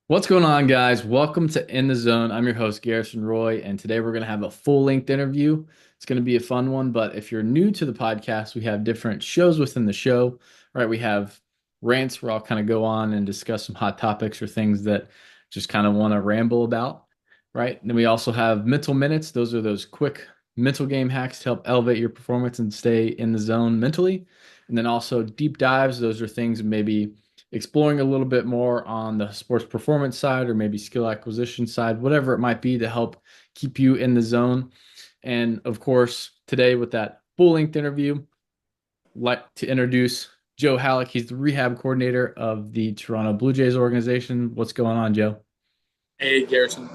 What's going on, guys? Welcome to In the Zone. I'm your host, Garrison Roy, and today we're going to have a full-length interview. It's going to be a fun one, but if you're new to the podcast, we have different shows within the show, right? We have rants where I'll kind of go on and discuss some hot topics or things that just kind of want to ramble about, right? And then we also have mental minutes. Those are those quick mental game hacks to help elevate your performance and stay in the zone mentally. And then also deep dives. Those are things maybe exploring a little bit more on the sports performance side or maybe skill acquisition side, whatever it might be to help keep you in the zone. And of course, today with that full length interview, I'd like to introduce Joe Hallock. He's the rehab coordinator of the Toronto Blue Jays organization. What's going on, Joe? Hey, Garrison.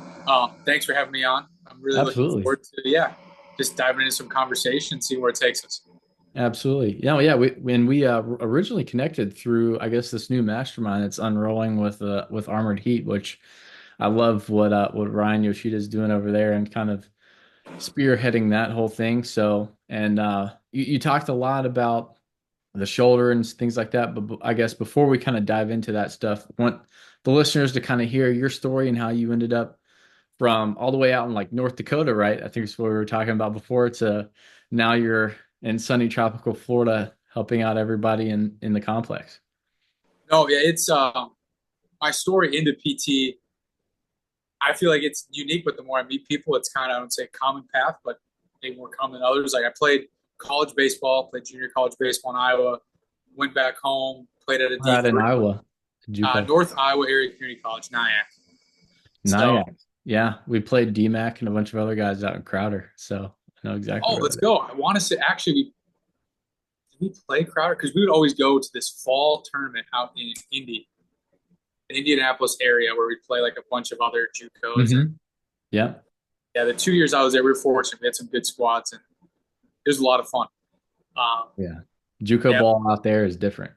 Thanks for having me on. I'm really looking Absolutely. forward to, just diving into some conversation and see where it takes us. Absolutely. Yeah. We originally connected through, I guess, this new mastermind that's unrolling with Armored Heat, which I love what Ryan Yoshida is doing over there and kind of spearheading that whole thing. So, and you talked a lot about the shoulder and things like that. But I guess before we kind of dive into that stuff, I want the listeners to kind of hear your story and how you ended up from all the way out in like North Dakota, right? I think it's what we were talking about before, to now you're in sunny tropical Florida helping out everybody in the complex. No, yeah, it's my story into PT. I feel like it's unique, but the more I meet people, it's kind of, I don't say common path, but maybe more common than others. Like I played college baseball, played junior college baseball in Iowa, went back home, played at a We're out in D3, Iowa, JUCO. North Iowa Area Community College, NIAC. So, Nyack. Yeah, we played DMAC and a bunch of other guys out in Crowder, so I know exactly oh, where let's that is. go. I want to say, actually, did we play Crowder? Because we would always go to this fall tournament out in Indianapolis area where we'd play like a bunch of other JUCOs. And Yeah. yeah, the 2 years I was there, we were fortunate. We had some good squads and it was a lot of fun. Um, Yeah. JUCO yeah, ball out there is different.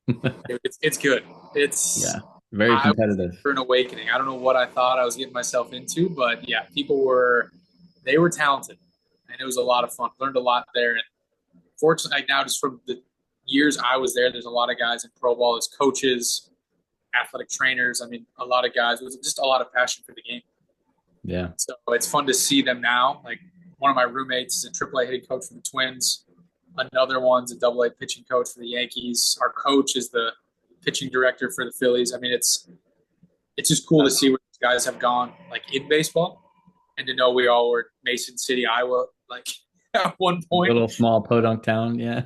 it's good. It's Yeah. Very I was competitive. for an awakening. I don't know what I thought I was getting myself into, but yeah, they were talented, and it was a lot of fun. Learned a lot there, and fortunately, like now just from the years I was there, there's a lot of guys in pro ball as coaches, athletic trainers. I mean, a lot of guys with just a lot of passion for the game. Yeah. So it's fun to see them now. Like one of my roommates is a AAA hitting coach for the Twins. Another one's a AA pitching coach for the Yankees. Our coach is the pitching director for the Phillies. I mean, it's just cool to see where these guys have gone, like in baseball, and to know we all were Mason City, Iowa, like at one point. Little small podunk town. Yeah.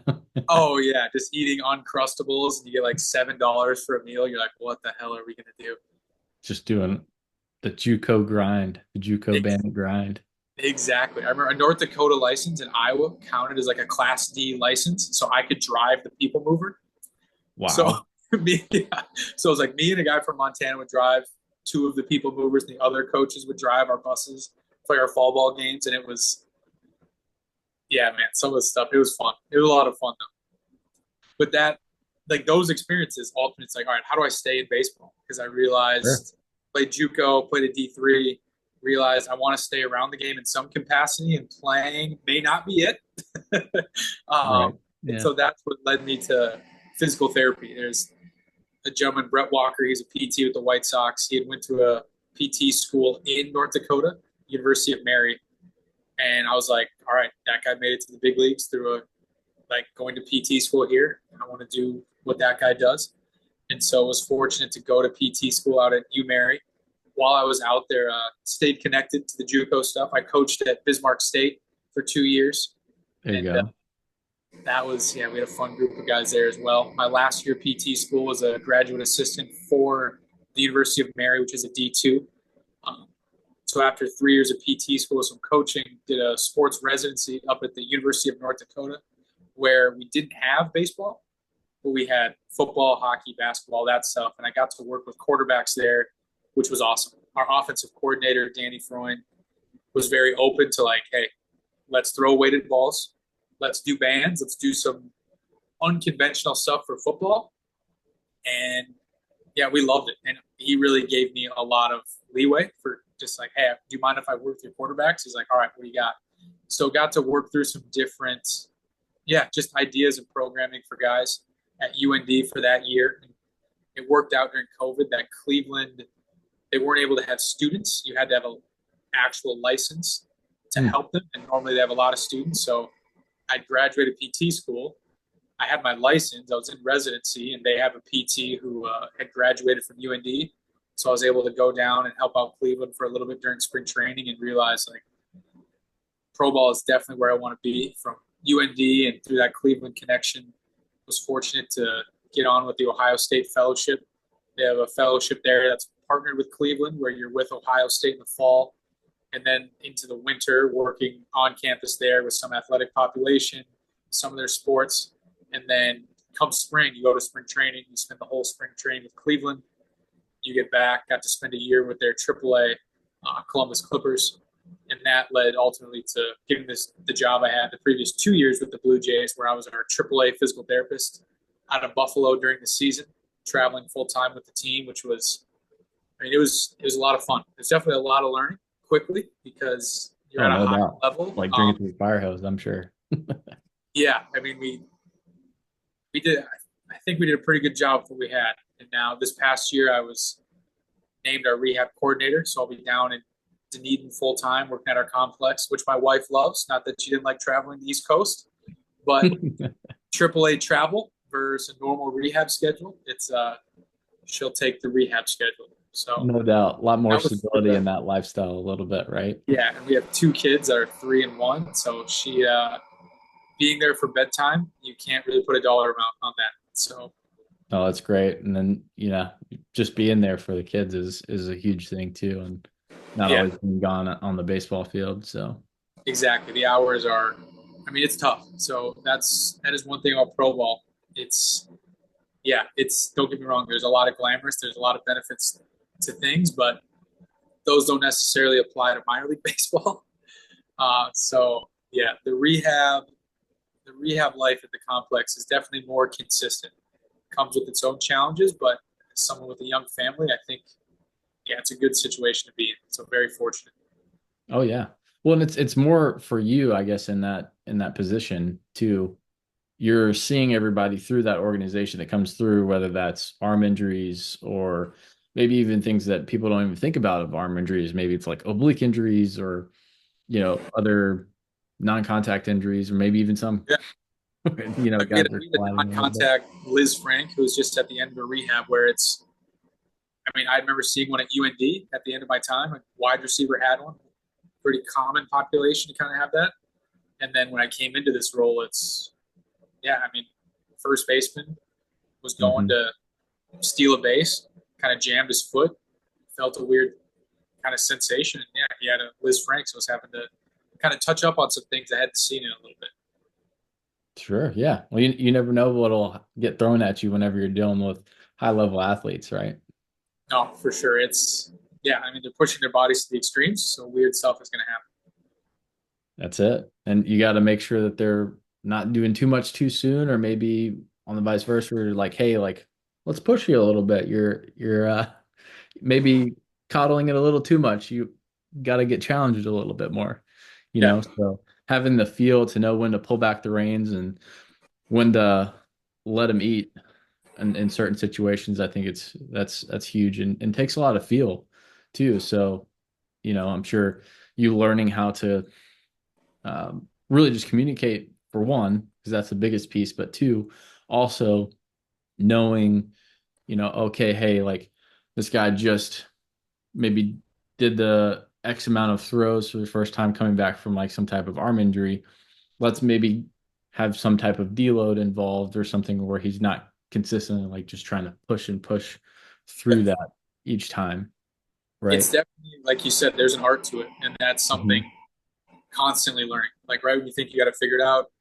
Oh yeah, just eating Uncrustables, and you get like $7 for a meal. You're like, what the hell are we gonna do? Just doing the JUCO grind, the JUCO bandit grind. Exactly. I remember a North Dakota license in Iowa counted as like a Class D license, so I could drive the people mover. So Wow. yeah. So it was like me and a guy from Montana would drive two of the people movers, and the other coaches would drive our buses, play our fall ball games, and it was yeah, man. Some of the stuff it was fun. It was a lot of fun though. But that like those experiences ultimately, it's like, all right, how do I stay in baseball? Because I Sure. realized played JUCO, played a D3, realized I want to stay around the game in some capacity, and playing may not be it. Right. And Yeah. so that's what led me to physical therapy. There's a gentleman, Brett Walker. He's a PT with the White Sox. He had went to a PT school in North Dakota, University of Mary, and I was like, all right, that guy made it to the big leagues through a like going to PT school here. I want to do what that guy does. And so I was fortunate to go to PT school out at UMary. While I was out there, stayed connected to the JUCO stuff. I coached at Bismarck State for 2 years, There you and go. that was yeah, we had a fun group of guys there as well. My last year PT school was a graduate assistant for the University of Mary, which is a D2. Um, so after 3 years of PT school, some coaching, did a sports residency up at the University of North Dakota, where we didn't have baseball, but we had football, hockey, basketball, that stuff. And I got to work with quarterbacks there, which was awesome. Our offensive coordinator, Danny Freund, was very open to like, hey, let's throw weighted balls, let's do bands, let's do some unconventional stuff for football. And yeah, we loved it. And he really gave me a lot of leeway for just like, hey, do you mind if I work with your quarterbacks? He's like, all right, what do you got? So got to work through some different, yeah, just ideas and programming for guys at UND for that year. And it worked out during COVID. That Cleveland they weren't able to have students. You had to have an actual license to Hmm. help them, and normally they have a lot of students. So I graduated PT school. I had my license. I was in residency, and they have a PT who had graduated from UND. So I was able to go down and help out Cleveland for a little bit during spring training and realize like pro ball is definitely where I want to be. From UND and through that Cleveland connection, was fortunate to get on with the Ohio State Fellowship. They have a fellowship there that's partnered with Cleveland where you're with Ohio State in the fall and then into the winter working on campus there with some athletic population, some of their sports. And then come spring, you go to spring training, you spend the whole spring training with Cleveland. You get back, got to spend a year with their AAA Columbus Clippers. And that led ultimately to getting the job I had the previous 2 years with the Blue Jays, where I was our AAA physical therapist out of Buffalo during the season, traveling full time with the team, which was, I mean, it was a lot of fun. It's definitely a lot of learning quickly because you're Oh, at a no high doubt. level. Like drinking through a fire hose, I'm sure. Yeah, I mean, we did. I think we did a pretty good job with what we had. And now this past year, I was named our rehab coordinator, so I'll be down in Dunedin full time working at our complex, which my wife loves. Not that she didn't like traveling the East Coast, but AAA travel versus a normal rehab schedule. It's she'll take the rehab schedule. So No doubt. A lot more that was for stability in that lifestyle a little bit, right? yeah. And we have two kids that are 3 and 1, so she being there for bedtime, you can't really put a dollar amount on that. So Oh, that's great. And then, just being there for the kids is a huge thing too, and not yeah, always being gone on the baseball field. So, exactly. The hours are, I mean, it's tough. So that is one thing about pro ball. It's yeah, it's don't get me wrong. There's a lot of glamorous. There's a lot of benefits to things, but those don't necessarily apply to minor league baseball. So yeah, the rehab life at the complex is definitely more consistent. Comes with its own challenges, but as someone with a young family, I think yeah, it's a good situation to be in. So very fortunate. oh yeah. Well, and it's more for you, I guess, in that position too. You're seeing everybody through that organization that comes through, whether that's arm injuries or maybe even things that people don't even think about of arm injuries. Maybe it's like oblique injuries or, other non-contact injuries, or maybe even some, Yeah, like we guys had, are we had a sliding a little bit. non-contact Liz Frank who was just at the end of her rehab where it's. I mean, I remember seeing one at UND at the end of my time. A wide receiver had one. Pretty common population to kind of have that. And then when I came into this role, it's yeah. I mean, first baseman was going Hmm. to steal a base, kind of jammed his foot, felt a weird kind of sensation. And yeah, he had a Liz Frank, so I was having to kind of touch up on some things I hadn't seen in a little bit. Sure. Yeah. Well, you never know what'll get thrown at you whenever you're dealing with high level athletes, right? No, for sure. It's yeah. I mean, they're pushing their bodies to the extremes, so weird stuff is going to happen. That's it. And you got to make sure that they're not doing too much too soon, or maybe on the vice versa, where you're like, hey, like, let's push you a little bit. You're maybe coddling it a little too much. You got to get challenged a little bit more, Yeah, So having the feel to know when to pull back the reins and when to let them eat in certain situations, I think that's huge and takes a lot of feel too. So, I'm sure you learning how to really just communicate for one, because that's the biggest piece, but two, also knowing, okay, hey, like this guy just maybe did the X amount of throws for the first time coming back from like some type of arm injury. Let's maybe have some type of deload involved or something where he's not consistently like just trying to push and push through that each time, right? it's definitely like you said. There's an art to it, and that's something Hmm. constantly learning. Like right when you think you got to figure it out,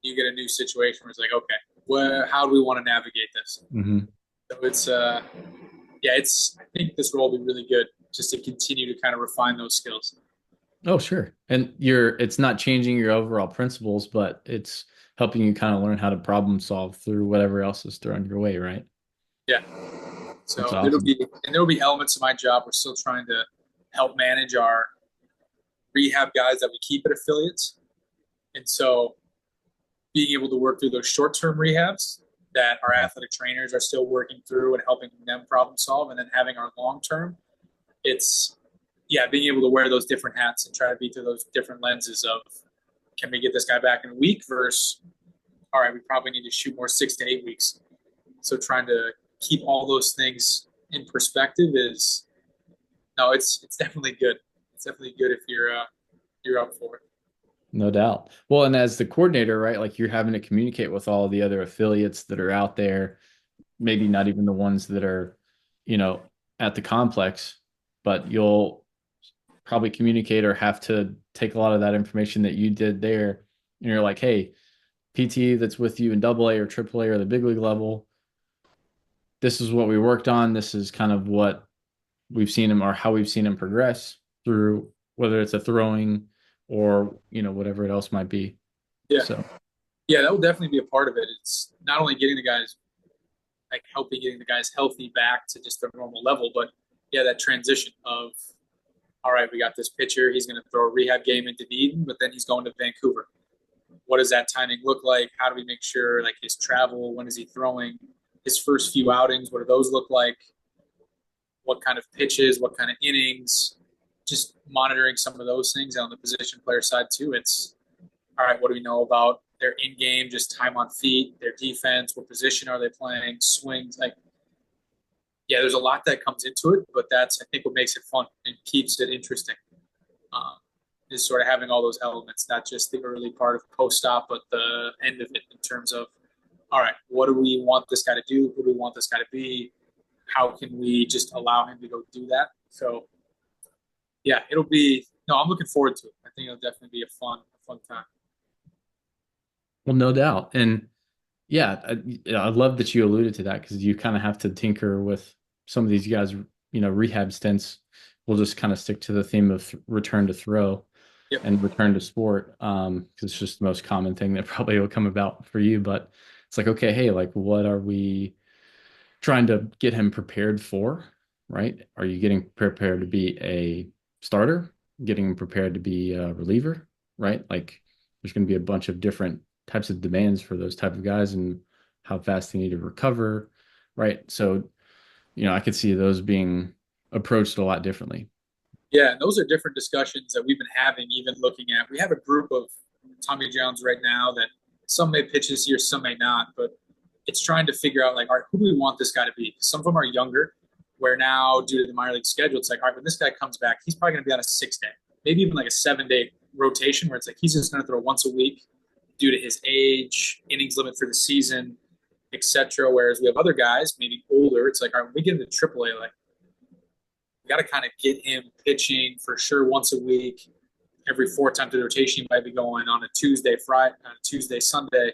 you get a new situation where it's like, okay, how do we want to navigate this? Hmm. So it's yeah, it's. I think this role will be really good just to continue to kind of refine those skills. Oh, sure. And it's not changing your overall principles, but it's helping you kind of learn how to problem solve through whatever else is thrown your way, right? Yeah. That's So awesome. there'll be elements of my job. We're still trying to help manage our rehab guys that we keep at affiliates, and so being able to work through those short term rehabs that our athletic trainers are still working through and helping them problem solve. And then having our long term, it's, yeah, being able to wear those different hats and try to be through those different lenses of, can we get this guy back in a week versus, all right, we probably need to shoot more 6 to 8 weeks. So trying to keep all those things in perspective is, no, it's definitely good. It's definitely good if you're up for it. No doubt. Well, and as the coordinator, right, like you're having to communicate with all the other affiliates that are out there, maybe not even the ones that are, you know, at the complex, but you'll probably communicate or have to take a lot of that information that you did there. And you're like, hey, PT that's with you in double A or triple A or the big league level, this is what we worked on. This is kind of what we've seen him or how we've seen him progress through, whether it's a throwing or, whatever it else might be. Yeah, So, yeah, that will definitely be a part of it. It's not only getting the guys, like helping getting the guys healthy back to just their normal level, but yeah, that transition of, all right, we got this pitcher. He's going to throw a rehab game into Eden, but then he's going to Vancouver. What does that timing look like? How do we make sure, like, his travel? When is he throwing? His first few outings, what do those look like? What kind of pitches? What kind of innings? Just monitoring some of those things. And on the position player side too, it's, all right, what do we know about their in-game, just time on feet, their defense, what position are they playing, swings, like, yeah, there's a lot that comes into it, but that's, I think, what makes it fun and keeps it interesting. Um, is sort of having all those elements, not just the early part of post-op, but the end of it in terms of, all right, what do we want this guy to do? Who do we want this guy to be? How can we just allow him to go do that? So, yeah, it'll be, no, I'm looking forward to it. I think it'll definitely be a fun time. well, no doubt. And yeah, I love that you alluded to that because you kind of have to tinker with some of these guys, rehab stints. We'll just kind of stick to the theme of return to throw Yep. and return to sport, because it's just the most common thing that probably will come about for you. But it's like, okay, hey, like what are we trying to get him prepared for, right? Are you getting prepared to be a starter, getting him prepared to be a reliever, right? Like there's going to be a bunch of different types of demands for those type of guys and how fast they need to recover, right? So, I could see those being approached a lot differently. Yeah, and those are different discussions that we've been having, even looking at. We have a group of Tommy Johns right now that some may pitch this year, some may not, but it's trying to figure out, like, all right, who do we want this guy to be? Some of them are younger, where now, due to the minor league schedule, it's like, all right, when this guy comes back, he's probably going to be on a 6 day, maybe even like a 7 day rotation where it's like he's just going to throw once a week due to his age, innings limit for the season, etc. Whereas we have other guys, maybe older, it's like, all right, when we get into AAA, like, we got to kind of get him pitching for sure once a week. Every 4 times the rotation, he might be going on a Tuesday, Friday, Tuesday, Sunday.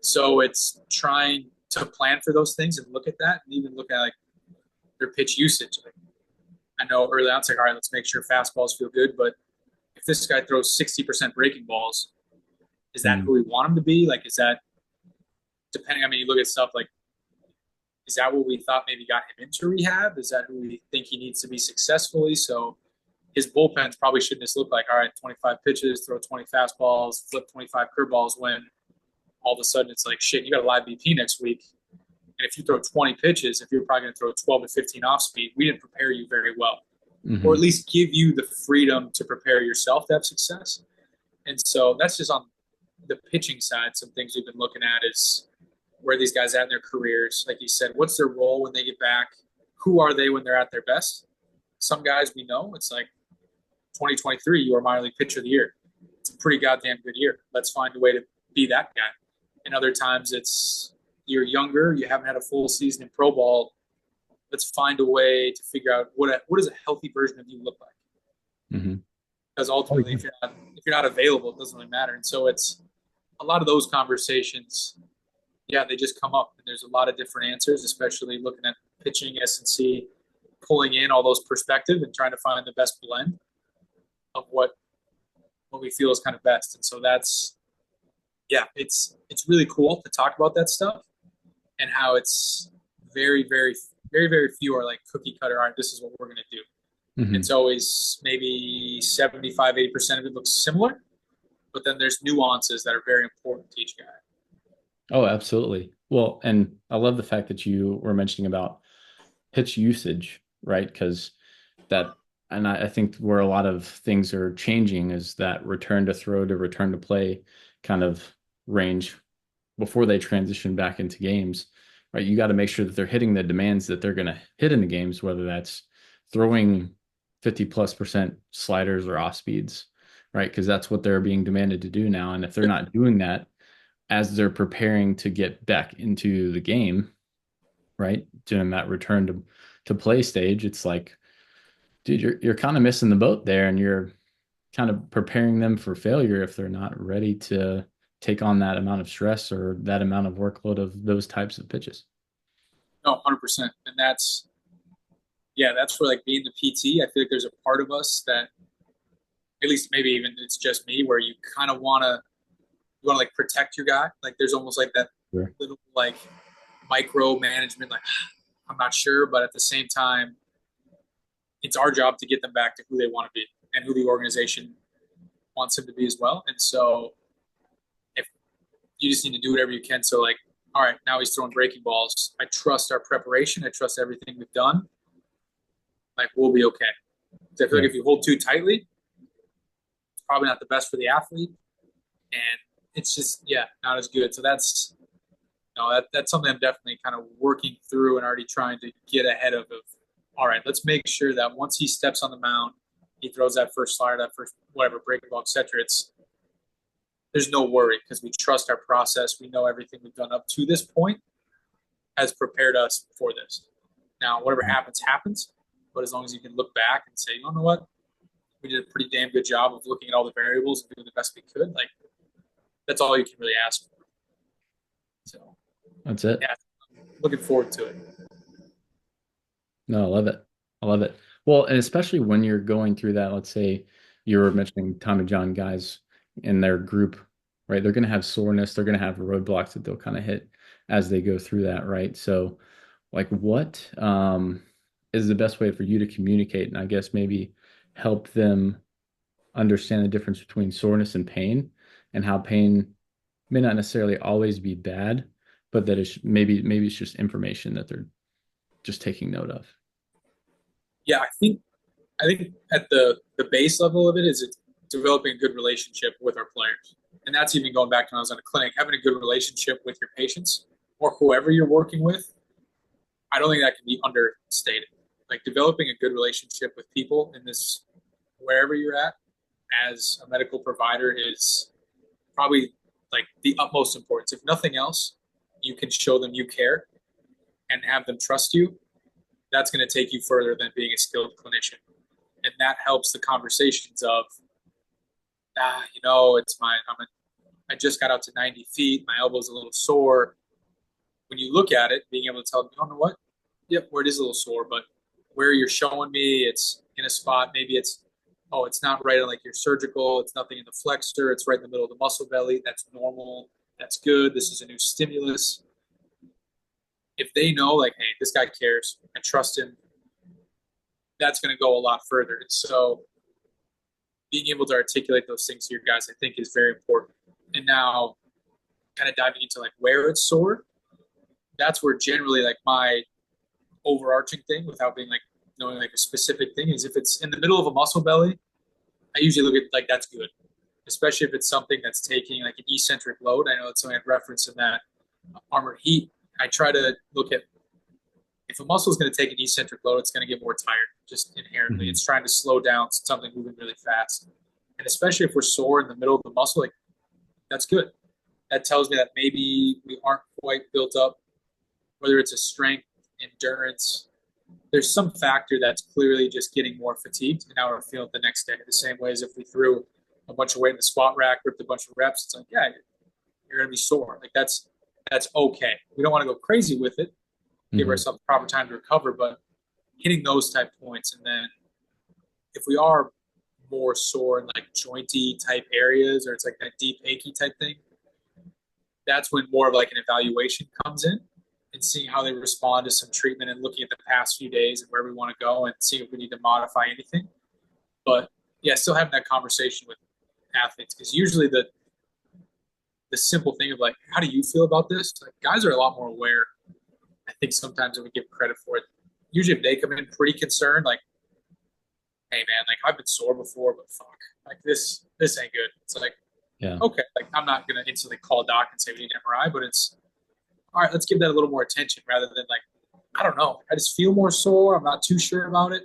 So it's trying to plan for those things and look at that, and even look at like their pitch usage. Like, I know early on it's like, all right, let's make sure fastballs feel good, but if this guy throws 60% breaking balls, is that Mm. who we want him to be? Like, is that depending? I mean, you look at stuff like, is that what we thought maybe got him into rehab? Is that who we think he needs to be successfully? So his bullpens probably shouldn't just look like, all right, 25 pitches, throw 20 fastballs, flip 25 curveballs, when all of a sudden it's like, shit, you got a live BP next week. And if you throw 20 pitches, if you're probably going to throw 12 to 15 off speed, we didn't prepare you very well, or at Hmm. least give you the freedom to prepare yourself to have success. And so that's just on the pitching side. Some things we've been looking at is where these guys at in their careers. Like you said, what's their role when they get back? Who are they when they're at their best? Some guys we know, it's like 2023, you are minor league pitcher of the year. It's a pretty goddamn good year. Let's find a way to be that guy. And other times it's, you're younger, you haven't had a full season in pro ball. Let's find a way to figure out what does a healthy version of you look like? Hmm. Because Oh, ultimately, yeah. if you're not available, it doesn't really matter. And so it's a lot of those conversations. Yeah, they just come up, and there's a lot of different answers, especially looking at pitching, S&C, pulling in all those perspectives and trying to find the best blend of what we feel is kind of best. And so that's, yeah, it's really cool to talk about that stuff, and how it's very, very, very, very few are like cookie cutter. All right, this is what we're going to do. It's Hmm. always maybe 75, 80% of it looks similar, but then there's nuances that are very important to each guy. Oh, absolutely. Well, and I love the fact that you were mentioning about pitch usage, right? Because that, and I think where a lot of things are changing is that return to throw to return to play kind of range before they transition back into games, right? You got to make sure that they're hitting the demands that they're going to hit in the games, whether that's throwing 50+% sliders or off speeds, right? Because that's what they're being demanded to do now. And if they're not doing that as they're preparing to get back into the game, right? Doing that return to play stage, it's like, dude, you're kind of missing the boat there, and you're kind of preparing them for failure if they're not ready to take on that amount of stress or that amount of workload of those types of pitches. No, 100%. And that's where like being the PT, I feel like there's a part of us that, at least maybe even it's just me, where you kind of want to like protect your guy. Like there's almost like that Sure. little like micro management, like I'm not sure, but at the same time, it's our job to get them back to who they want to be and who the organization wants them to be as well. And so if you just need to do whatever you can. So like, all right, now he's throwing breaking balls. I trust our preparation. I trust everything we've done. Like we'll be okay. So I feel Yeah. like if you hold too tightly, it's probably not the best for the athlete. And it's just, yeah, not as good. So that's, no, that's something I'm definitely kind of working through and already trying to get ahead of. All right, let's make sure that once he steps on the mound, he throws that first slider, that first whatever breaking ball, etc. It's there's no worry because we trust our process. We know everything we've done up to this point has prepared us for this. Now, whatever happens, happens. But as long as you can look back and say, you know what, we did a pretty damn good job of looking at all the variables and doing the best we could. Like that's all you can really ask for. So That's it. yeah, looking forward to it. No, I love it. I love it. Well, and especially when you're going through that, let's say you were mentioning Tommy John guys in their group, right? They're going to have soreness. They're going to have roadblocks that they'll kind of hit as they go through that, right? So, like, what is the best way for you to communicate and I guess maybe help them understand the difference between soreness and pain and how pain may not necessarily always be bad, but that it's maybe it's just information that they're just taking note of. Yeah, I think at the base level of it is it's developing a good relationship with our players. And that's even going back to when I was in a clinic, having a good relationship with your patients or whoever you're working with. I don't think that can be understated. Like developing a good relationship with people in this wherever you're at as a medical provider is probably like the utmost importance. If nothing else, you can show them you care and have them trust you. That's going to take you further than being a skilled clinician. And that helps the conversations of, it's I just got out to 90 feet. My elbow's a little sore. When you look at it, being able to tell them, you know what? Yep, where it is a little sore, but where you're showing me, it's in a spot. Maybe it's not right on like your surgical. It's nothing in the flexor. It's right in the middle of the muscle belly. That's normal. That's good. This is a new stimulus. If they know, like, hey, this guy cares, I trust him, that's going to go a lot further. And so being able to articulate those things to your guys, I think, is very important. And now, kind of diving into like where it's sore, that's where generally like my overarching thing, without being like knowing like a specific thing, is if it's in the middle of a muscle belly, I usually look at like that's good, especially if it's something that's taking like an eccentric load. I know it's something I'd referenced in that armored heat. I try to look at if a muscle is going to take an eccentric load, it's going to get more tired just inherently. Mhm. It's trying to slow down something moving really fast. And especially if we're sore in the middle of the muscle, like that's good. That tells me that maybe we aren't quite built up, whether it's a strength, endurance. There's some factor that's clearly just getting more fatigued, and now we're feeling it the next day. The same way as if we threw a bunch of weight in the squat rack, ripped a bunch of reps, it's like, yeah, you're going to be sore. Like that's okay. We don't want to go crazy with it, give Mhm. ourselves proper time to recover, but hitting those type points. And then if we are more sore in like jointy type areas or it's like that deep achy type thing, that's when more of like an evaluation comes in and seeing how they respond to some treatment and looking at the past few days and where we want to go and see if we need to modify anything. But yeah, still having that conversation with athletes because usually the simple thing of like, how do you feel about this? Like guys are a lot more aware, I think, sometimes than we give credit for it. Usually if they come in pretty concerned, like, hey man, like I've been sore before, but fuck, like this ain't good. It's like, Yeah. okay, like I'm not gonna instantly call a doc and say we need an MRI, but it's all right, let's give that a little more attention rather than like, I don't know, I just feel more sore. I'm not too sure about it.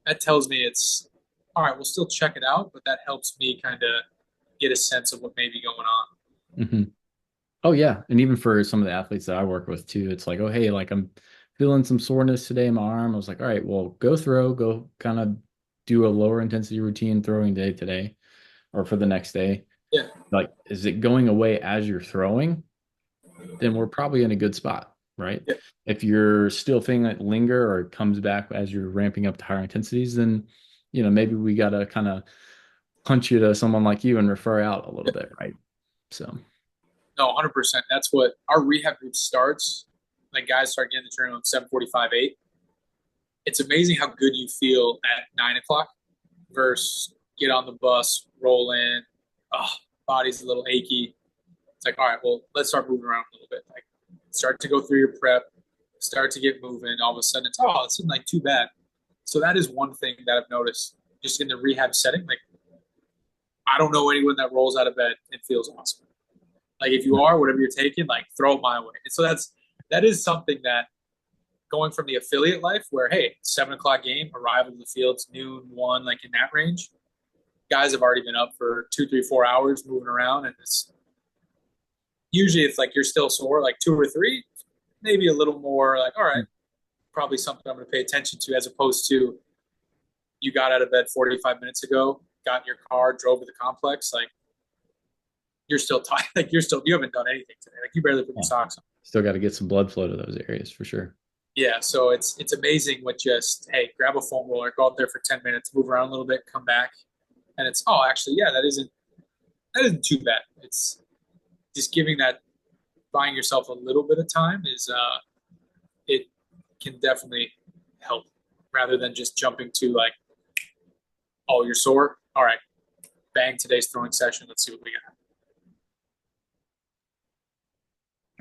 That tells me it's all right, we'll still check it out, but that helps me kind of get a sense of what may be going on. Hmm. Oh yeah, and even for some of the athletes that I work with too, it's like, oh hey, like I'm feeling some soreness today in my arm. I was like, all right, well, go kind of do a lower intensity routine throwing day today or for the next day. Yeah, Like, is it going away as you're throwing? Then we're probably in a good spot, right? yeah. If you're still feeling it linger or it comes back as you're ramping up to higher intensities, then maybe we gotta kind of punch you to someone like you and refer out a little bit, right? So No, 100%. That's what our rehab group starts. Like guys start getting the training on 7:45, 8. It's amazing how good you feel at 9 o'clock versus get on the bus, roll in, oh, body's a little achy. It's like, all right, well, let's start moving around a little bit. Like start to go through your prep, start to get moving. All of a sudden it's not like too bad. So that is one thing that I've noticed just in the rehab setting. Like I don't know anyone that rolls out of bed and feels awesome. Like if you are, whatever you're taking, like throw it my way. And so that is something that going from the affiliate life where hey, 7 o'clock game, arrival to the fields, noon, 1, like in that range, guys have already been up for 2, 3, 4 hours moving around, and it's like you're still sore, like 2 or 3, maybe a little more like, all right, probably something I'm going to pay attention to, as opposed to you got out of bed 45 minutes ago, got in your car, drove to the complex, like you're still tired, like you haven't done anything today, like you barely put your yeah, socks on. still got to get some blood flow to those areas for sure. Yeah, so it's amazing what just hey, grab a foam roller, go out there for 10 minutes, move around a little bit, come back, and it's actually yeah, that isn't too bad. It's just giving that buying yourself a little bit of time is it can definitely help rather than just jumping to like, oh, you're sore, all right, bang, today's throwing session, let's see what we got.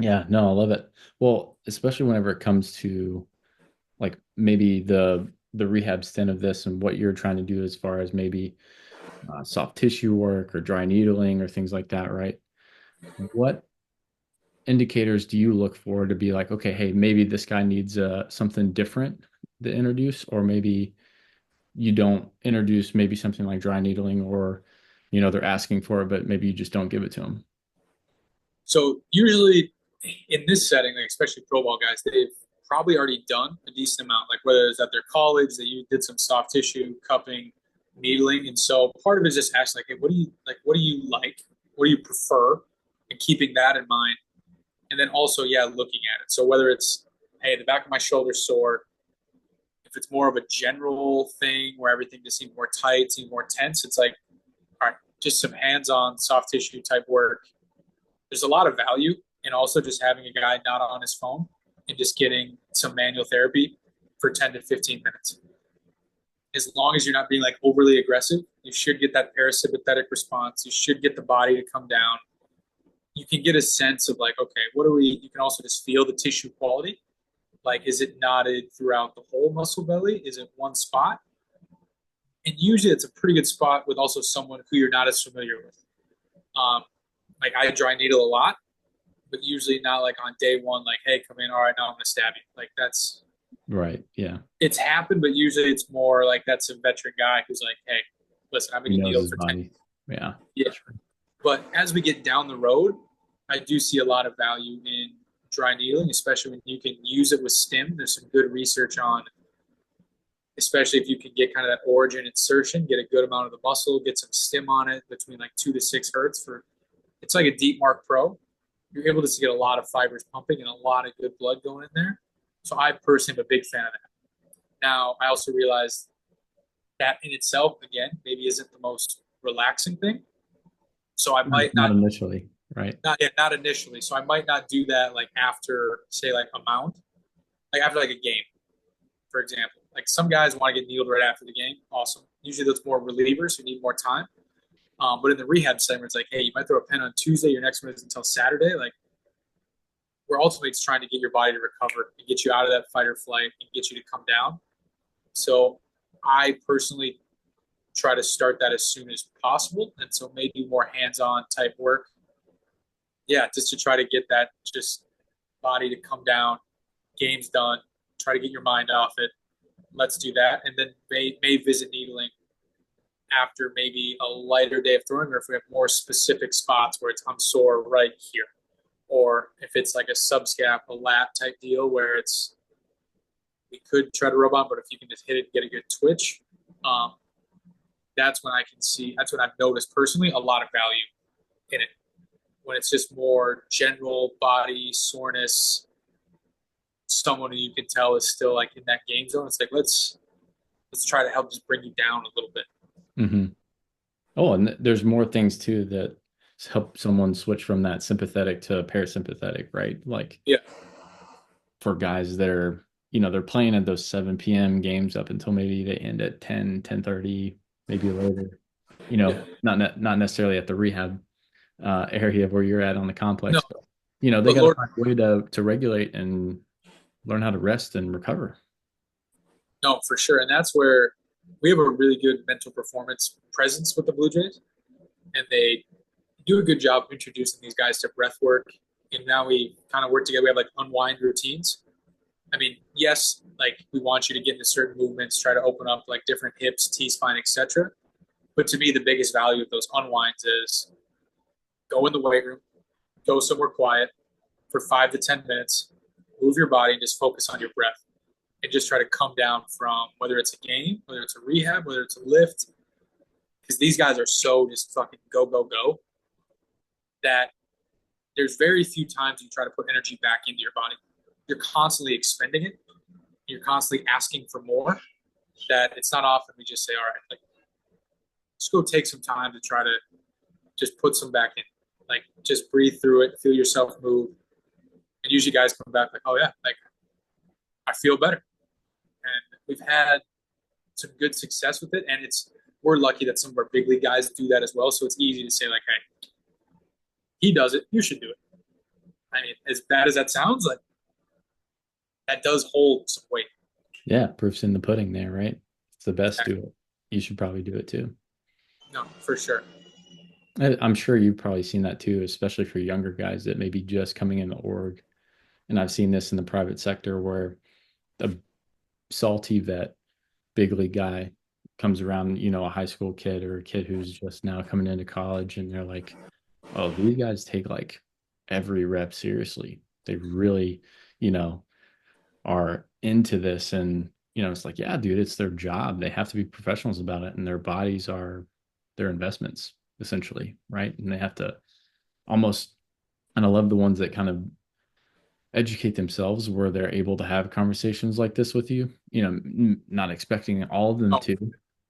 Yeah, no, I love it. Well, especially whenever it comes to like maybe the rehab stint of this and what you're trying to do as far as maybe soft tissue work or dry needling or things like that, right? What indicators do you look for to be like, okay, hey, maybe this guy needs something different to introduce, or maybe you don't introduce maybe something like dry needling, or they're asking for it, but maybe you just don't give it to them. So usually in this setting, like especially pro ball guys, they've probably already done a decent amount, like whether it's at their college that you did some soft tissue cupping, needling, and so part of it is just asking like, hey, what do you like? What do you like? What do you prefer? And keeping that in mind, and then also yeah, looking at it. So whether it's hey, the back of my shoulder's sore, if it's more of a general thing where everything just seems more tight, seems more tense, it's like all right, just some hands-on soft tissue type work. There's a lot of value in also just having a guy not on his phone and just getting some manual therapy for 10 to 15 minutes. As long as you're not being like overly aggressive, you should get that parasympathetic response. You should get the body to come down. You can get a sense of like, okay, what are we? You can also just feel the tissue quality. Like, is it knotted throughout the whole muscle belly? Is it one spot? And usually it's a pretty good spot with also someone who you're not as familiar with. Like I dry needle a lot, but usually not like on day one, like, hey, come in, all right, now I'm gonna stab you. Like Right. Yeah. it's happened, but usually it's more like that's a veteran guy who's like, hey, listen, I've been He getting knows needled his for 10 body. Yeah. years. Yeah. Sure. But as we get down the road, I do see a lot of value in dry needling, especially when you can use it with stim. There's some good research on, especially if you can get kind of that origin insertion, get a good amount of the muscle, get some stim on it between like 2 to 6 hertz for it's like a Deep Mark Pro. You're able to get a lot of fibers pumping and a lot of good blood going in there. So I personally am a big fan of that. Now, I also realize that in itself, again, maybe isn't the most relaxing thing. So I might Not not, initially, right? not initially. So I might not do that like after, say, like a mount, like after like a game, for example. Like some guys want to get needled right after the game. Awesome. Usually that's more relievers who need more time. But in the rehab segment, it's like, hey, you might throw a pen on Tuesday, your next one is until Saturday. Like, we're ultimately just trying to get your body to recover and get you out of that fight or flight and get you to come down. So I personally try to start that as soon as possible. And so maybe more hands-on type work. Yeah, just to try to get that just body to come down, game's done, try to get your mind off it. Let's do that. And then may visit needling after maybe a lighter day of throwing, or if we have more specific spots where it's I'm sore right here. Or if it's like a subscap, a lat type deal where it's we could try to rub on, but if you can just hit it and get a good twitch, um, that's when I can see, that's when I've noticed personally a lot of value in it. When it's just more general body soreness, someone who you can tell is still like in that game zone, it's like let's try to help just bring you down a little bit. Hmm. Oh, and there's more things too that help someone switch from that sympathetic to parasympathetic, right? Like Yeah, for guys that are, they're playing at those 7 p.m. games up until maybe they end at 10, 10:30, maybe later, yeah. not necessarily at the rehab area where you're at on the No, complex, but they but got to Lord, find a way to regulate and learn how to rest and recover. no, for sure. And that's where we have a really good mental performance presence with the Blue Jays, and they do a good job of introducing these guys to breath work. And now we kind of work together. We have like unwind routines. I mean, yes, like we want you to get into certain movements, try to open up like different hips, T spine, etc. But to me, the biggest value of those unwinds is go in the weight room, go somewhere quiet for 5 to 10 minutes, move your body, and just focus on your breath, and just try to come down from whether it's a game, whether it's a rehab, whether it's a lift, because these guys are so just fucking go go go that there's very few times you try to put energy back into your body. You're constantly expending it. You're constantly asking for more. That it's not often we just say, all right, like just go take some time to try to just put some back in. Like just breathe through it, feel yourself move. And usually guys come back like, oh yeah, like I feel better. And we've had some good success with it. And we're lucky that some of our big league guys do that as well. So it's easy to say like, hey, he does it, you should do it. I mean, as bad as that sounds, like that does hold some weight. Yeah, proof's in the pudding there, right? It's the best, do Exactly. it. You should probably do it too. No, for sure. I'm sure you've probably seen that too, especially for younger guys that may be just coming in the org. And I've seen this in the private sector where a salty vet, big league guy comes around, a high school kid or a kid who's just now coming into college, and they're like, oh, these guys take like every rep seriously. They really, you know, are into this. And, it's like, yeah, dude, it's their job. They have to be professionals about it. And their bodies are their investments, essentially. Right. And they have to almost, and I love the ones that kind of educate themselves where they're able to have conversations like this with you, not expecting all of them Oh, to,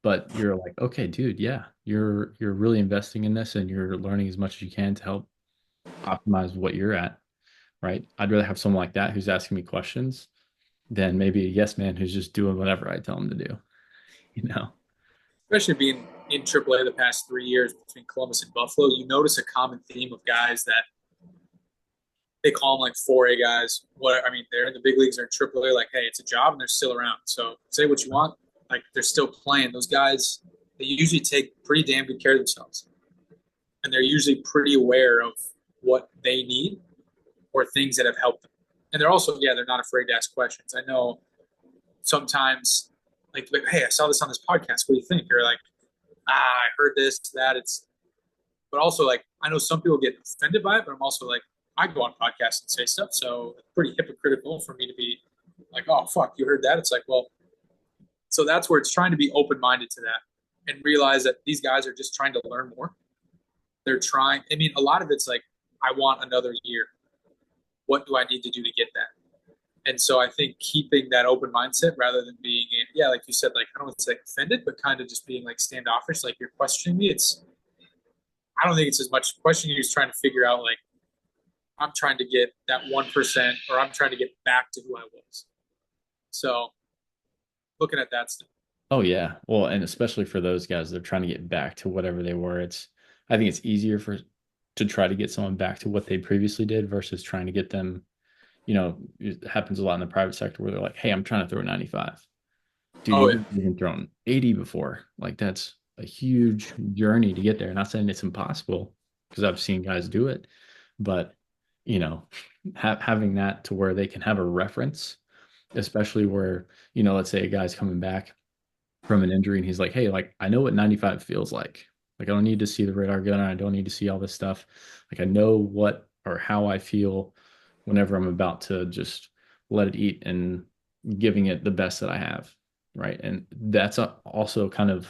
but you're like, okay, dude, yeah, you're really investing in this and you're learning as much as you can to help optimize what you're at, right? I'd rather have someone like that who's asking me questions than maybe a yes man who's just doing whatever I tell him to do, you know? especially being in AAA the past 3 years between Columbus and Buffalo, you notice a common theme of guys that they call them like 4A guys. What I mean, they're in the big leagues, they're in AAA. Like, hey, it's a job, and they're still around. So say what you want. Like, they're still playing. Those guys, they usually take pretty damn good care of themselves, and they're usually pretty aware of what they need or things that have helped them. And they're also, yeah, they're not afraid to ask questions. I know sometimes, like, hey, I saw this on this podcast. What do you think? Or like, I heard this, that. But also like, I know some people get offended by it, but I'm also like, I go on podcasts and say stuff, so it's pretty hypocritical for me to be like, oh fuck, you heard that? It's like, well, so that's where it's trying to be open minded to that and realize that these guys are just trying to learn more. They're trying. I mean, a lot of it's like, I want another year. What do I need to do to get that? And so I think keeping that open mindset rather than being, yeah, like you said, like I don't want to say offended, but kind of just being like standoffish, like you're questioning me. I don't think it's as much questioning. You're just trying to figure out like I'm trying to get that 1%, or I'm trying to get back to who I was. So looking at that stuff. Oh yeah. Well, and especially for those guys, they're trying to get back to whatever they were. I think it's easier to try to get someone back to what they previously did versus trying to get them, it happens a lot in the private sector where they're like, hey, I'm trying to throw 95. Dude, Oh you've yeah, even thrown 80 before. Like that's a huge journey to get there. Not saying it's impossible because I've seen guys do it, but you know, having that to where they can have a reference, especially where, let's say a guy's coming back from an injury and he's like, hey, like I know what 95 feels like. Like I don't need to see the radar gunner. I don't need to see all this stuff. Like I know what or how I feel whenever I'm about to just let it eat and giving it the best that I have. Right. And that's also kind of,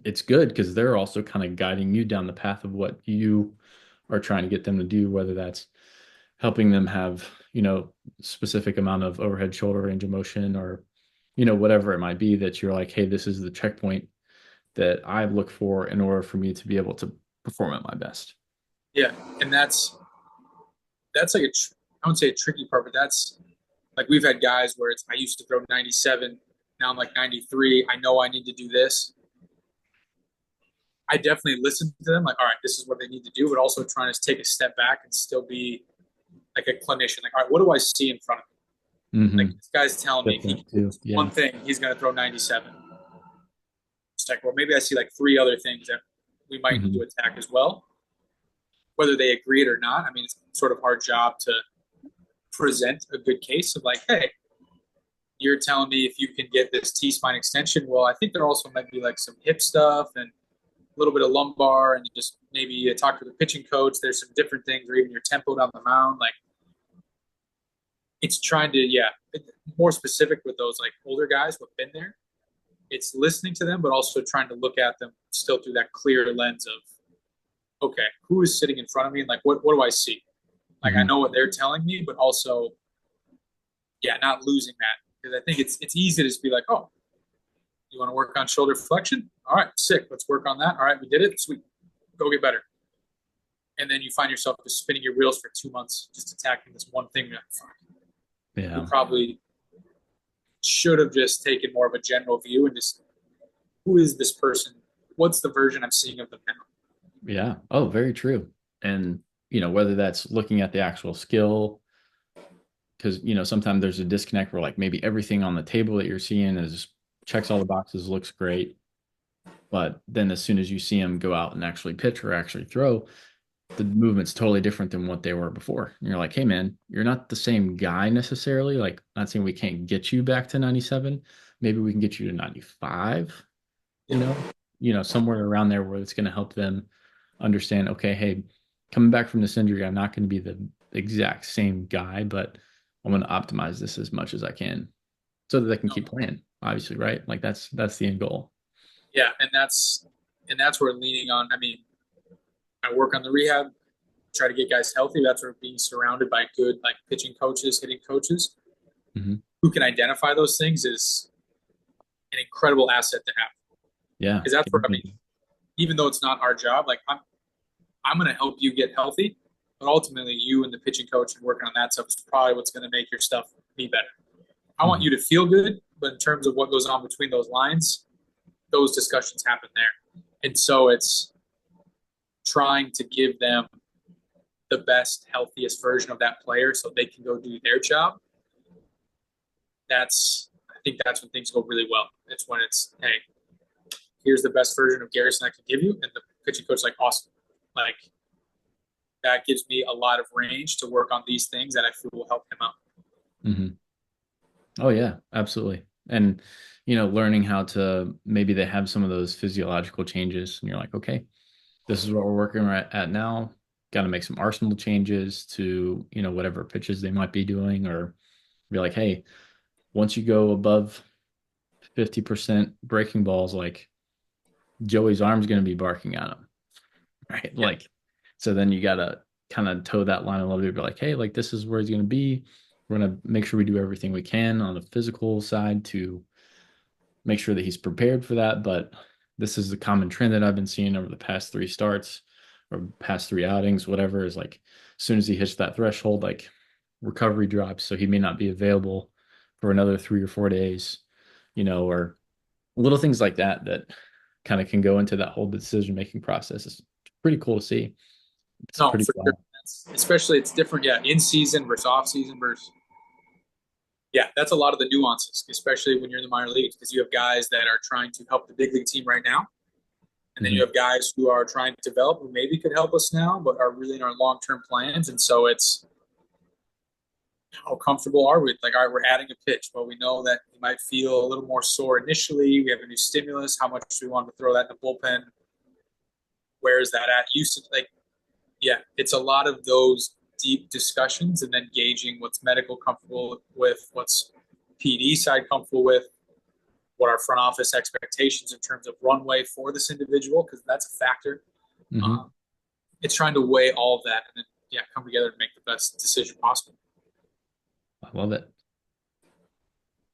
it's good because they're also kind of guiding you down the path of what you are trying to get them to do, whether that's helping them have, specific amount of overhead shoulder range of motion or, whatever it might be that you're like, hey, this is the checkpoint that I look for in order for me to be able to perform at my best. yeah, and that's like I wouldn't say a tricky part, but that's like we've had guys where it's I used to throw 97, now I'm like 93. I know I need to do this. I definitely listen to them, like, all right, this is what they need to do, but also trying to take a step back and still be like a clinician. Like, all right, what do I see in front of me? Like Mm-hmm. this guy's telling me if he Different can do too. this Yeah. one thing, he's going to throw 97. It's like, well, maybe I see like three other things that we might need to Mm-hmm. attack as well. Whether they agree it or not, I mean, it's sort of our job to present a good case of like, hey, you're telling me if you can get this T spine extension. Well, I think there also might be like some hip stuff and a little bit of lumbar, and you just maybe talk to the pitching coach. There's some different things, or even your tempo down the mound. Like it's trying to, yeah, more specific with those like older guys who've been there. It's listening to them, but also trying to look at them still through that clear lens of, okay, who is sitting in front of me, and like what do I see? Like I Mm-hmm. know what they're telling me, but also, yeah, not losing that because I think it's easy to just be like, oh, you want to work on shoulder flexion? All right, sick. Let's work on that. All right, we did it. Sweet. Go get better. And then you find yourself just spinning your wheels for 2 months, just attacking this one thing. You Yeah. probably should have just taken more of a general view and just who is this person? What's the version I'm seeing of them now? Yeah. Oh, very true. And, whether that's looking at the actual skill, because, sometimes there's a disconnect where like maybe everything on the table that you're seeing is checks all the boxes, looks great. But then as soon as you see them go out and actually pitch or actually throw, the movement's totally different than what they were before. And you're like, hey man, you're not the same guy necessarily. Like, not saying we can't get you back to 97. Maybe we can get you to 95, you Yeah. know, somewhere around there where it's going to help them understand, okay, hey, coming back from this injury, I'm not going to be the exact same guy, but I'm going to optimize this as much as I can so that they can No. keep playing, obviously, right? Like that's the end goal. Yeah, and that's where leaning on. I mean, I work on the rehab, try to get guys healthy. That's where being surrounded by good like pitching coaches, hitting coaches Hmm. who can identify those things is an incredible asset to have. Yeah. Because that's where I mean, even though it's not our job, like I'm going to help you get healthy, but ultimately you and the pitching coach and working on that stuff is probably what's going to make your stuff be better. I want Mhm. you to feel good, but in terms of what goes on between those lines, those discussions happen there. And so it's trying to give them the best, healthiest version of that player so they can go do their job. I think that's when things go really well. It's when it's, hey, here's the best version of Garrison I can give you. And the pitching coach is like, awesome. Like, that gives me a lot of range to work on these things that I feel will help him out. Mhm. Oh yeah, absolutely. And learning how to maybe they have some of those physiological changes, and you're like, okay, this is what we're working at now. Got to make some arsenal changes to whatever pitches they might be doing, or be like, hey, once you go above 50% breaking balls, like Joey's arm's going to be barking at him, right? Yeah. Like, so then you got to kind of toe that line a little bit, be like, hey, like this is where he's going to be. We're going to make sure we do everything we can on the physical side to make sure that he's prepared for that. But this is the common trend that I've been seeing over the past three starts or past three outings, whatever, is like as soon as he hits that threshold, like recovery drops. So he may not be available for another 3 or 4 days, or little things like that that kind of can go into that whole decision making process pretty cool to see. It's No, pretty for sure. wild. Especially it's different, yeah, in season versus off season versus yeah, that's a lot of the nuances, especially when you're in the minor leagues, because you have guys that are trying to help the big league team right now, and then you Hmm. have guys who are trying to develop who maybe could help us now, but are really in our long term plans. And so it's how comfortable are we? Like, all right, we're adding a pitch, but we know that he might feel a little more sore initially. We have a new stimulus. How much do we want to throw that in the bullpen? Where is that at? Used to like, yeah, it's a lot of those deep discussions and then gauging what's medical comfortable with, what's PD side comfortable with, what our front office expectations in terms of runway for this individual, because that's a factor. Hmm. Um, it's trying to weigh all of that and then yeah, come together to make the best decision possible. I love it.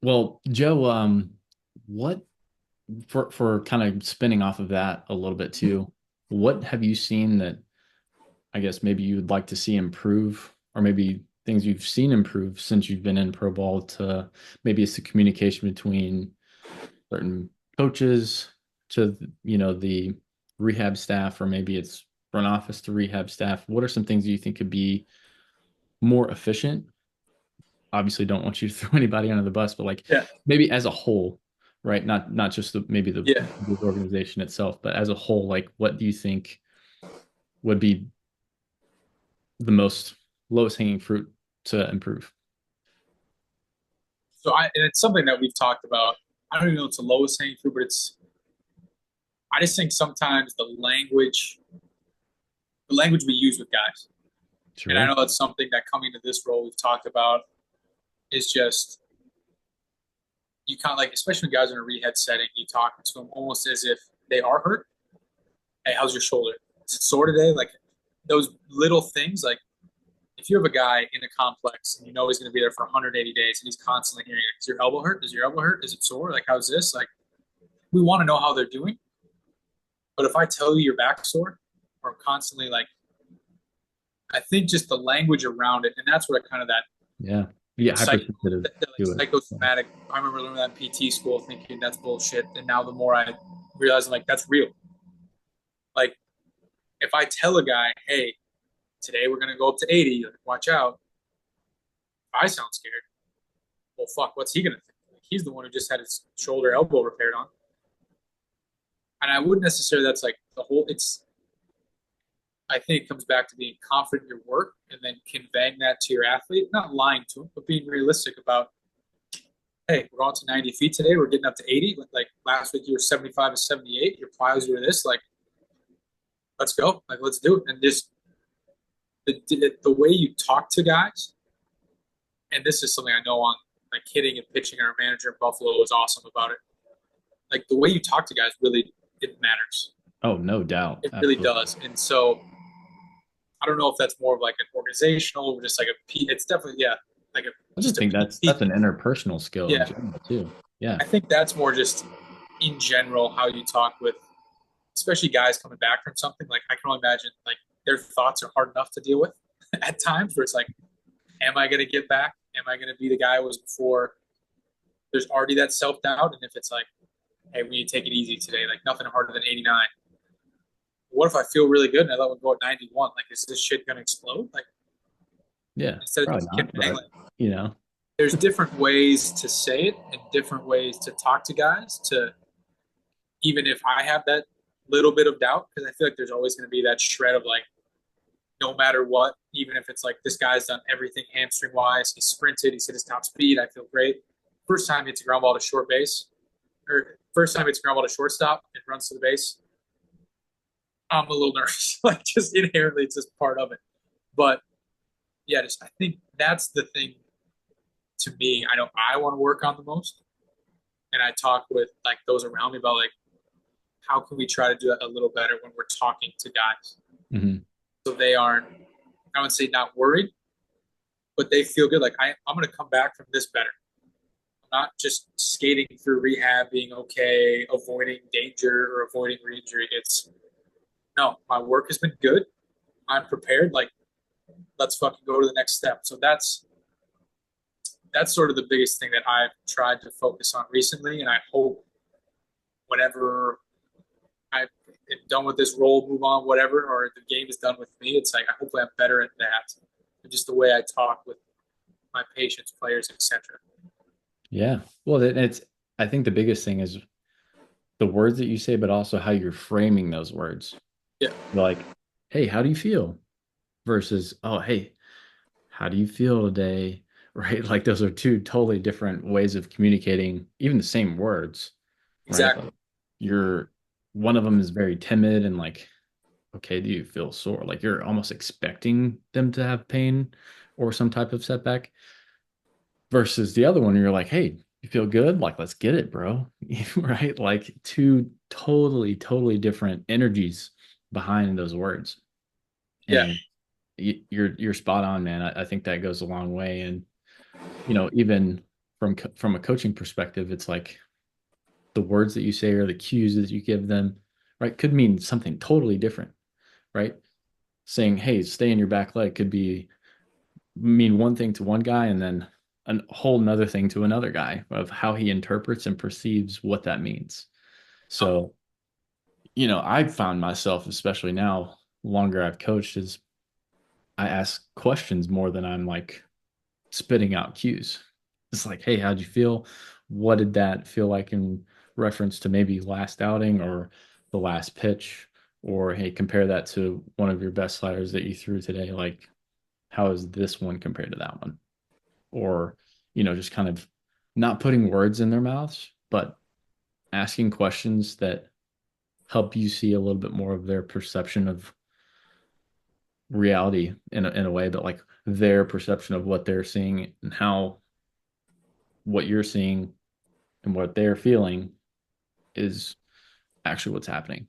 Well, Joe, what for kind of spinning off of that a little bit too, what have you seen that I guess maybe you would like to see improve, or maybe things you've seen improve since you've been in pro ball to maybe it's the communication between certain coaches to, the rehab staff, or maybe it's front office to rehab staff. What are some things you think could be more efficient? Obviously don't want you to throw anybody under the bus, but like Yeah, maybe as a whole, right? Not just maybe yeah. the organization itself, but as a whole, like what do you think would be the most lowest hanging fruit to improve? So and it's something that we've talked about. I don't even know if it's the lowest hanging fruit, but I just think sometimes the language we use with guys, and I Sure. know that's something that coming to this role we've talked about is just you kind of like, especially when guys are in a rehab setting, you talk to them almost as if they are hurt. Hey, how's your shoulder? Is it sore today? Like those little things, like if you have a guy in a complex and you know he's going to be there for 180 days and he's constantly hearing, is your elbow hurt? Is your elbow hurt? Is it sore? Like, how's this? Like, we want to know how they're doing. But if I tell you your back sore or constantly like, I think just the language around it, and that's what I kind of that Yeah. Yeah. psych, Hypersensitive that, like to it. psychosomatic. I remember learning that in PT school, thinking that's bullshit, and now the more I realize, I'm like, that's real. Like, if I tell a guy, hey, today we're gonna go up to 80, like, watch out. If I sound scared, well, fuck, what's he gonna think? Like, he's the one who just had his shoulder elbow repaired on, and I wouldn't necessarily. That's like the whole. It's I think it comes back to being confident in your work and then conveying that to your athlete, not lying to him, but being realistic about, hey, we're going to 90 feet today. We're getting up to 80. Like last week, you were 75 to 78. Your plyos were this. Like, let's go. Like, let's do it. And just the way you talk to guys, and this is something I know on like hitting and pitching, our manager in Buffalo was awesome about it. Like, the way you talk to guys really, it matters. Oh, no doubt. It really Absolutely. does. And so I don't know if that's more of like an organizational or just like it's definitely, yeah, like I just just a think that's an interpersonal skill in yeah. general too. Yeah. I think that's more just in general how you talk with, especially guys coming back from something. Like I can only imagine like their thoughts are hard enough to deal with at times where it's like, am I going to get back? Am I going to be the guy I was before? There's already that self doubt, and if it's like, hey, we need to take it easy today, like nothing harder than 89. What if I feel really good and I let one go at 91? Like, is this shit going to explode? Like, Yeah. instead of Probably just not, conveying, but like, you know. there's different ways to say it and different ways to talk to guys to, even if I have that little bit of doubt, because I feel like there's always going to be that shred of like, no matter what, even if it's like this guy's done everything hamstring wise, he sprinted, he's hit his top speed, I feel great. First time it's a ground ball to short base, or first time it's a ground ball to shortstop, it runs to the base. I'm a little nervous, like just inherently, it's just part of it. But yeah, just I think that's the thing to me. I know I want to work on the most, and I talk with like those around me about like how can we try to do that a little better when we're talking to guys, Hmm. so they aren't, I would say, not worried, but they feel good. Like I'm going to come back from this better. I'm not just skating through rehab, being okay, avoiding danger or avoiding re-injury. It's no, my work has been good. I'm prepared. Like let's fucking go to the next step. So that's sort of the biggest thing that I've tried to focus on recently, and I hope whenever I done with this role, move on, whatever, or the game is done with me. It's like hopefully I'm better at that, and just the way I talk with my patients, players, etc. Yeah. Well, it's, I think the biggest thing is the words that you say, but also how you're framing those words. Yeah, Like, hey, how do you feel? Versus, oh, hey, how do you feel today? Right? Like those are two totally different ways of communicating, even the same words, right? exactly. Like you're one of them is very timid and like, okay, do you feel sore? Like you're almost expecting them to have pain or some type of setback versus the other one, you're like, hey, you feel good? Like, let's get it, bro. Right? Like two totally different energies behind those words. Yeah, And you're spot on, man. I think that goes a long way. And even from a coaching perspective, it's like the words that you say or the cues that you give them, right, could mean something totally different, right? Saying, "Hey, stay in your back leg" could be mean one thing to one guy, and then a whole nother thing to another guy of how he interprets and perceives what that means. So, I've found myself, especially now, longer I've coached, is I ask questions more than I'm like spitting out cues. It's like, hey, how'd you feel? What did that feel like in reference to maybe last outing or the last pitch? Or hey, compare that to one of your best sliders that you threw today. Like, how is this one compared to that one? Or, just kind of not putting words in their mouths, but asking questions that help you see a little bit more of their perception of reality in a way, but like their perception of what they're seeing and how what you're seeing and what they're feeling is actually what's happening.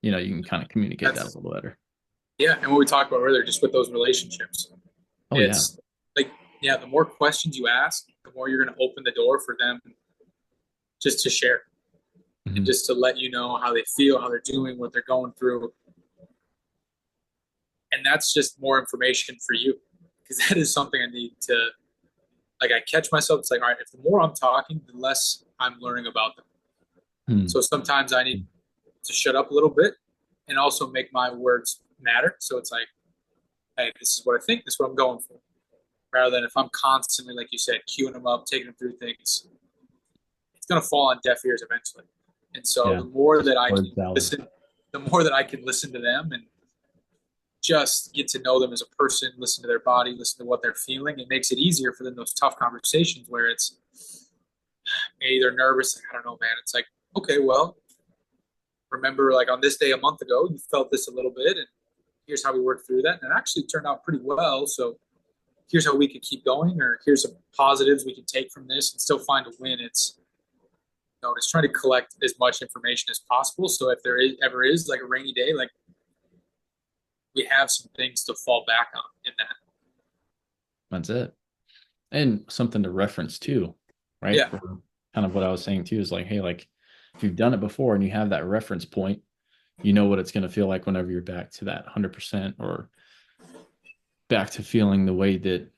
You can kind of communicate that a that's little better. yeah. And what we talked about earlier, just with those relationships, Oh yeah. it's like yeah, the more questions you ask, the more you're going to open the door for them just to share and Mhm. just to let you know how they feel, how they're doing, what they're going through, and that's just more information for you because that is something I need to like. I catch myself. It's like all right, if the more I'm talking, the less I'm learning about them. Hmm. So sometimes I need to shut up a little bit and also make my words matter. So it's like, hey, this is what I think. This is what I'm going for. Rather than if I'm constantly, like you said, queuing them up, taking them through things, it's going to fall on deaf ears eventually. And so Yeah. the more Just that I word can salad. listen, the more that I can listen to them and just get to know them as a person, listen to their body, listen to what they're feeling, it makes it easier for them those tough conversations where it's, hey, they're nervous. Like, I don't know, man. It's like, okay, well, remember like on this day a month ago, you felt this a little bit, and here's how we worked through that. And it actually turned out pretty well. So here's how we could keep going, or here's some positives we can take from this and still find a win. It's just trying to collect as much information as possible. So if there is ever is like a rainy day, like we have some things to fall back on in that. That's it. And something to reference too, right? Yeah. For kind of what I was saying too is like, hey, like if you've done it before and you have that reference point, you know what it's going to feel like whenever you're back to that 100% or back to feeling the way that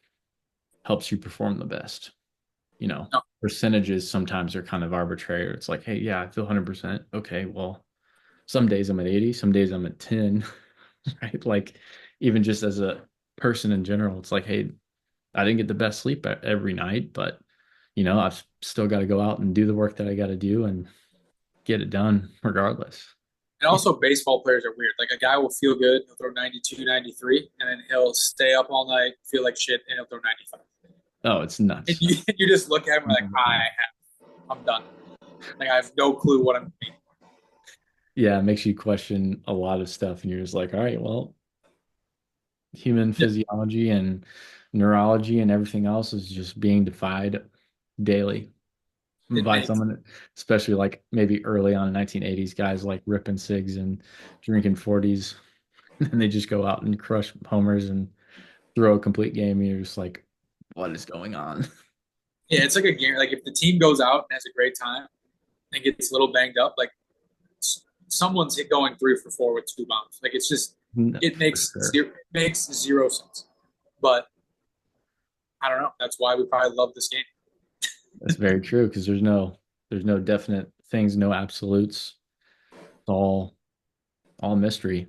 helps you perform the best. you know, No. Percentages sometimes are kind of arbitrary. It's like, hey, yeah, I feel 100%. Okay, well, some days I'm at 80, some days I'm at 10, right? Like, even just as a person in general, it's like, hey, I didn't get the best sleep every night, but, I've still got to go out and do the work that I got to do and get it done regardless. And also, baseball players are weird. Like a guy will feel good, he'll throw 92, 93, and then he'll stay up all night, feel like shit, and he'll throw 95. Oh, it's And nuts. you just look at him like, I'm done. Like I have no clue what I'm doing. Yeah, it makes you question a lot of stuff, and you're just like, all right, well, human Yeah, physiology and neurology and everything else is just being defied daily it by makes someone, especially like maybe early on in 1980s, guys like ripping cigs and drinking 40s, and they just go out and crush homers and throw a complete game. And you're just like, what is going on? yeah, it's like a game. Like if the team goes out and has a great time and gets a little banged up, like someone's going 3 for 4 with 2 bombs. Like it's just No, it for makes sure. zero, it makes zero sense. But I don't know. That's why we probably love this game. That's very true because there's no definite things, no absolutes. It's all all mystery,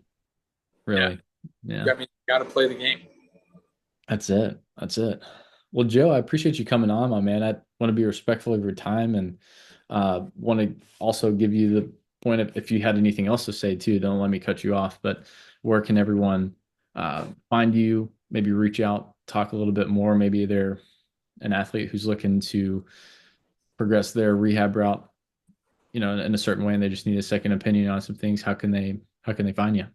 Yeah, really. Yeah. I mean, you got to play the game. That's it. That's it. Well, Joe, I appreciate you coming on, my man. I want to be respectful of your time and want to also give you the point of if you had anything else to say too, don't let me cut you off. But where can everyone find you? Maybe reach out, talk a little bit more. Maybe they're an athlete who's looking to progress their rehab route, in a certain way, and they just need a second opinion on some things. How can they find you?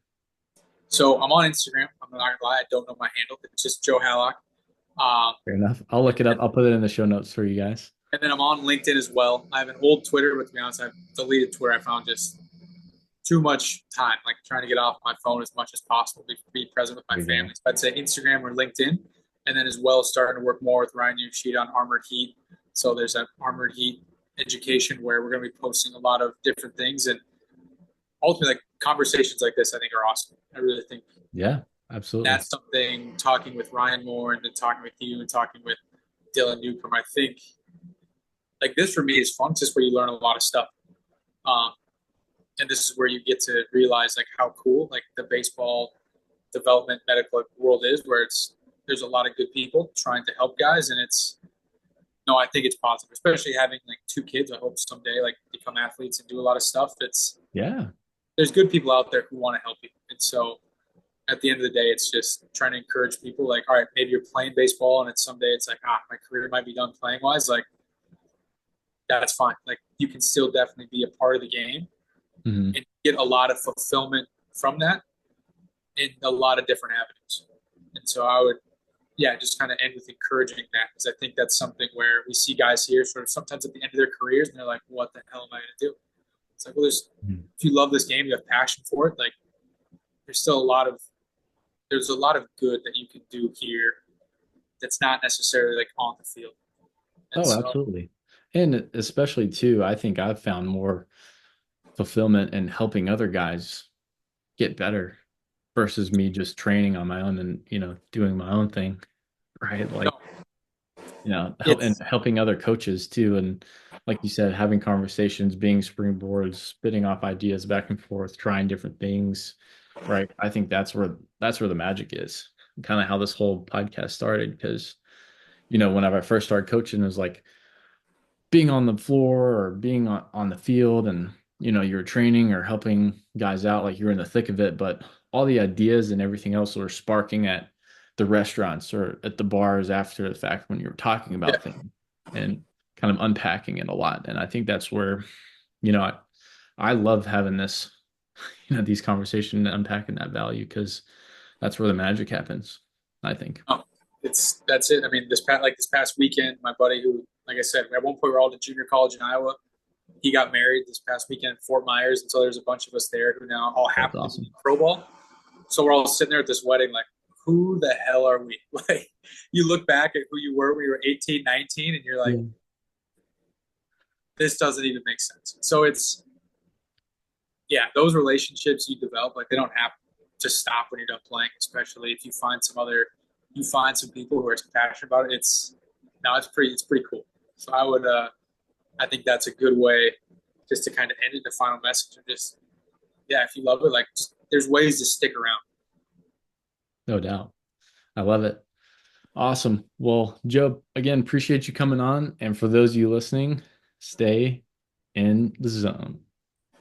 So I'm on Instagram. I'm not gonna lie, I don't know my handle. It's just Joe Hallock. Um, Fair enough. I'll look it up. I'll put it in the show notes for you guys. and then I'm on LinkedIn as well. I have an old Twitter, but to be honest, I've deleted Twitter. I found just too much time, like trying to get off my phone as much as possible, be present with my There you family. go. So I'd say Instagram or LinkedIn, and then as well starting to work more with Ryan Sheet on Armored Heat. So there's that Armored Heat education where we're going to be posting a lot of different things, and ultimately, like conversations like this, I think are awesome. I really think Yeah, absolutely. that's something. Talking with Ryan Moore and then talking with you and talking with Dylan Newcomb, I think like this for me is fun. It's just where you learn a lot of stuff. Um, and this is where you get to realize like how cool like the baseball development medical world is, where it's there's a lot of good people trying to help guys, and it's no, I think it's positive, especially having like two kids. I hope someday like become athletes and do a lot of stuff. It's Yeah. there's good people out there who want to help you, and so at the end of the day, it's just trying to encourage people. Like, all right, maybe you're playing baseball, and it's someday it's like, my career might be done playing wise. Like, that's fine. Like, you can still definitely be a part of the game Hmm. and get a lot of fulfillment from that in a lot of different avenues. And so I would, yeah, just kind of end with encouraging that because I think that's something where we see guys here sort of sometimes at the end of their careers and they're like, what the hell am I going to do? It's like, well, if you love this game, you have passion for it. Like, there's still there's a lot of good that you can do here that's not necessarily like on the field. And Oh, so, absolutely. And especially too, I think I've found more fulfillment in helping other guys get better versus me just training on my own and, doing my own thing, right? Like, no, and it's helping other coaches too. And like you said, having conversations, being springboards, spitting off ideas back and forth, trying different things, right? I think that's where the magic is. Kind of how this whole podcast started because, whenever I first started coaching, it was like being on the floor or being on the field and you're training or helping guys out like you're in the thick of it, but all the ideas and everything else were sparking at the restaurants or at the bars after the fact when you're talking yeah, about things and kind of unpacking it a lot. And I think that's where you know I love having this these conversations and unpacking that value because that's where the magic happens, I think. no, it's that's it. I mean, this past weekend, my buddy who, like I said, at one point we are all at junior college in Iowa. He got married this past weekend in Fort Myers, and so there's a bunch of us there who now all That's happen to be in awesome. pro ball. So we're all sitting there at this wedding, like, who the hell are we? Like, you look back at who you were when you were 18, 19, and you're like, Yeah. this doesn't even make sense. So it's yeah, those relationships you develop, like they don't have to stop when you're done playing, especially if you find some people who are passionate about it. It's no, it's pretty cool. So I think that's a good way just to kind of end it, the final message of just, yeah, if you love it, like just, there's ways to stick around. No doubt. I love it. Awesome. Well, Joe, again, appreciate you coming on. And for those of you listening, stay in the zone.